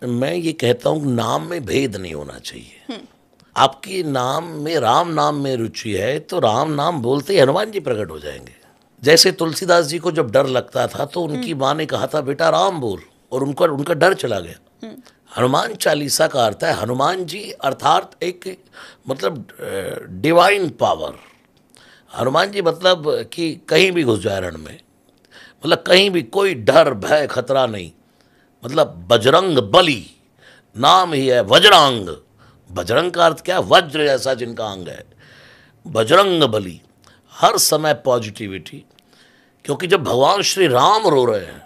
मैं ये कहता हूँ नाम में भेद नहीं होना चाहिए। आपकी नाम में राम नाम में रुचि है तो राम नाम बोलते ही हनुमान जी प्रकट हो जाएंगे। जैसे तुलसीदास जी को जब डर लगता था तो उनकी माँ ने कहा था बेटा राम बोल, और उनका डर चला गया। हनुमान चालीसा का अर्थ है हनुमान जी अर्थात एक मतलब डिवाइन पावर। हनुमान जी मतलब कि कहीं भी घुस जाए रण में, मतलब कहीं भी कोई डर भय खतरा नहीं। मतलब बजरंग बली नाम ही है वज्रांग। बजरंग का अर्थ क्या है? वज्र जैसा जिनका अंग है। बजरंग बली, हर समय पॉजिटिविटी। क्योंकि जब भगवान श्री राम रो रहे हैं,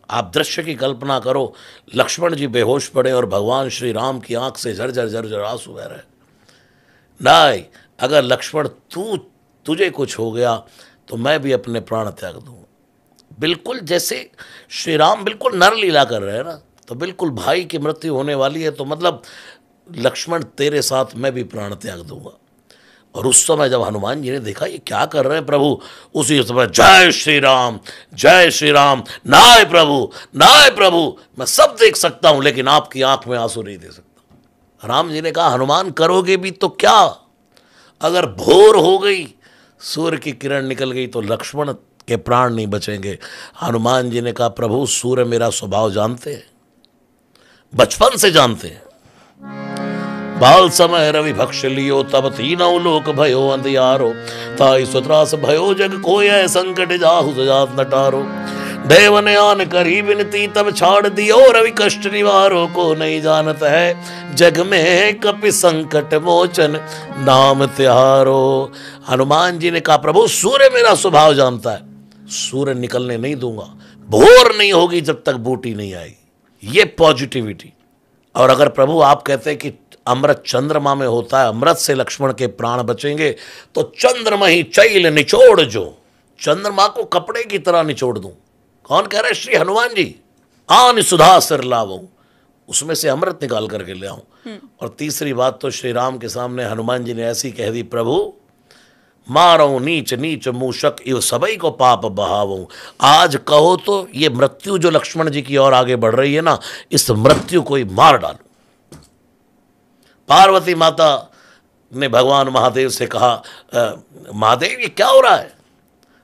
आप दृश्य की कल्पना करो, लक्ष्मण जी बेहोश पड़े और भगवान श्री राम की आंख से झरझर झरझर आंसू बह रहे। नहीं, अगर लक्ष्मण तुझे कुछ हो गया तो मैं भी अपने प्राण त्याग दूँ। बिल्कुल जैसे श्री राम बिल्कुल नर लीला कर रहे हैं ना, तो बिल्कुल भाई की मृत्यु होने वाली है तो मतलब लक्ष्मण तेरे साथ मैं भी प्राण त्याग दूंगा। और उस समय जब हनुमान जी ने देखा ये क्या कर रहे हैं प्रभु, उसी समय जय श्री राम जय श्री राम, नाय प्रभु नाय प्रभु, मैं सब देख सकता हूं लेकिन आपकी आंख में आंसू नहीं दे सकता। राम जी ने कहा हनुमान करोगे भी तो क्या, अगर भोर हो गई, सूर्य की किरण निकल गई तो लक्ष्मण के प्राण नहीं बचेंगे। हनुमान जी ने कहा प्रभु सूर्य मेरा स्वभाव जानते हैं, बचपन से जानते हैं। बाल समय रवि भक्ष लियो तब तीनों लोक भयो अंधियारो, ताई सुत्रास भयो जग कोय संकट जाहु सजात नटारो। देव ने आन करी विनती तब छाड़ दियो रवि कष्ट निवारो, को नहीं जानत है जग में कपि संकट मोचन नाम त्यारो। हनुमान जी ने कहा प्रभु सूर्य मेरा स्वभाव जानता है, सूर्य निकलने नहीं दूंगा, भोर नहीं होगी जब तक बूटी नहीं आएगी। ये पॉजिटिविटी। और अगर प्रभु आप कहते हैं कि अमृत चंद्रमा में होता है, अमृत से लक्ष्मण के प्राण बचेंगे, तो चंद्रमा ही चैल निचोड़ जो, चंद्रमा को कपड़े की तरह निचोड़ दूं। कौन कह रहा है? श्री हनुमान जी। आन सुधा सिर लावो, उसमें से अमृत निकाल करके ले आऊं। और तीसरी बात तो श्री राम के सामने हनुमान जी ने ऐसी कह दी प्रभु मारो नीच नीच मूषक इव सबई को पाप बहावो। आज कहो तो ये मृत्यु जो लक्ष्मण जी की ओर आगे बढ़ रही है ना, इस मृत्यु को ही मार डालो। पार्वती माता ने भगवान महादेव से कहा महादेव ये क्या हो रहा है?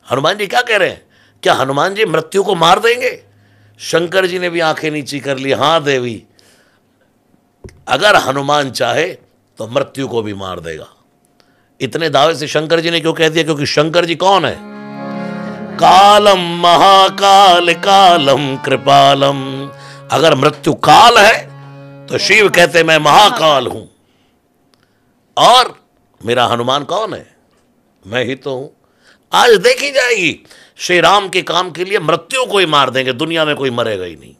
हनुमान जी क्या कह रहे हैं? क्या हनुमान जी मृत्यु को मार देंगे? शंकर जी ने भी आंखें नीची कर ली, हाँ देवी, अगर हनुमान चाहे तो मृत्यु को भी मार देगा। इतने दावे से शंकर जी ने क्यों कह दिया? क्योंकि शंकर जी कौन है? कालम महाकाल कालम कृपालम। अगर मृत्यु काल है तो शिव कहते मैं महाकाल हूं, और मेरा हनुमान कौन है? मैं ही तो हूं। आज देखी जाएगी, श्री राम के काम के लिए मृत्यु को ही मार देंगे, दुनिया में कोई मरेगा ही नहीं।